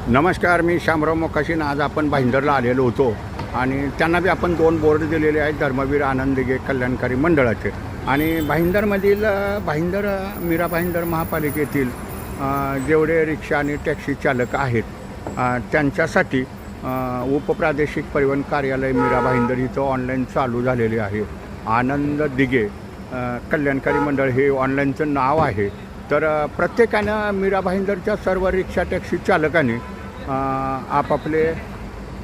नमस्कार, मी शामराव मोकाशीन. आज आपण भाईंदरला आलेलो होतो आणि त्यांना बी आपण 2 बोर्ड दिलेले आहेत धर्मवीर आनंद दिघे कल्याणकारी मंडळाचे. आणि भाईंदरमधील मीरा भाईंदर महापालिकेतील जेवढे रिक्षा आणि टॅक्सी चालक आहेत त्यांच्यासाठी उपप्रादेशिक परिवहन कार्यालय मीरा भाईंदर इथं ऑनलाईन चालू झालेले आहे. आनंद दिघे कल्याणकारी मंडळ हे ऑनलाईनचं नाव आहे. तर प्रत्येकानं मीरा भाईंदरच्या सर्व रिक्षा टॅक्सी चालकांनी आपापले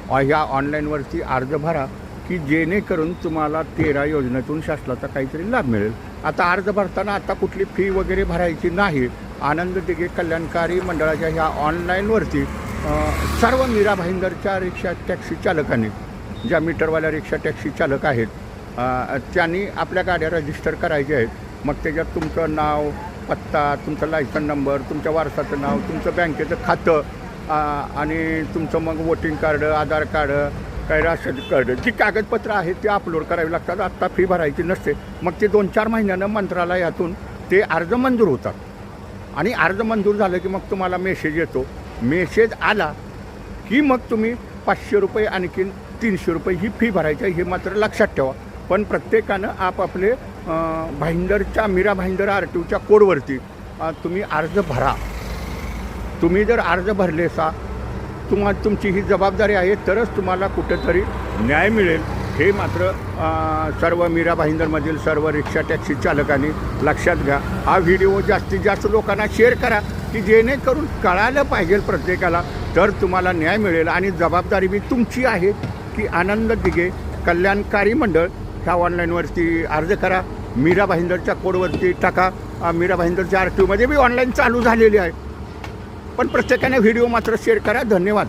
ह्या ऑनलाईनवरती अर्ज भरा की जेणेकरून तुम्हाला 13 योजनेतून शासनाचा काहीतरी लाभ मिळेल. आता अर्ज भरताना आता कुठली फी वगैरे भरायची नाही. आनंद दिघे कल्याणकारी मंडळाच्या ह्या ऑनलाईनवरती सर्व मीरा भाईंदरच्या रिक्षा टॅक्सी चालकांनी, ज्या मीटरवाल्या रिक्षा टॅक्सी चालक आहेत त्यांनी आपल्या गाड्या रजिस्टर करायच्या आहेत. मग त्याच्यात तुमचं नाव, पत्ता, तुमचा लायसन नंबर, तुमच्या वारसाचं नाव, तुमचं बँकेचं खातं आणि तुमचं मग वोटिंग कार्ड, आधार कार्ड, काही राशन कार्ड, जी कागदपत्रं आहेत ते अपलोड करावी लागतात. आत्ता फी भरायची नसते. मग ते 2-4 महिन्यानं मंत्रालयातून ते अर्ज मंजूर होतात आणि अर्ज मंजूर झालं की मग तुम्हाला मेसेज येतो. मेसेज आला की मग तुम्ही 500 रुपये आणखीन 300 रुपये ही फी भरायची आहे. हे मात्र लक्षात ठेवा. पण प्रत्येकानं आपापले भाईंदरच्या मीरा भाईंदर RTOच्या कोडवरती तुम्ही अर्ज भरा. तुम्ही जर अर्ज भरलेसा तुमची ही जबाबदारी आहे, तरच तुम्हाला कुठेतरी न्याय मिळेल. हे मात्र सर्व मीरा भाईंदरमधील सर्व रिक्षा टॅक्सी चालकांनी लक्षात घ्या. हा व्हिडिओ जास्तीत जास्त लोकांना शेअर करा की जेणेकरून कळालं पाहिजे प्रत्येकाला, तर तुम्हाला न्याय मिळेल. आणि जबाबदारी बी तुमची आहे की आनंद दिघे कल्याणकारी मंडळ ह्या ऑनलाईनवरती अर्ज करा. मीरा भाईंदरच्या कोडवरती टाका. मीरा भाईंदरच्या RTOमध्ये बी ऑनलाईन चालू झालेली आहे. पण प्रत्येकाने व्हिडिओ मात्र शेअर करा. धन्यवाद.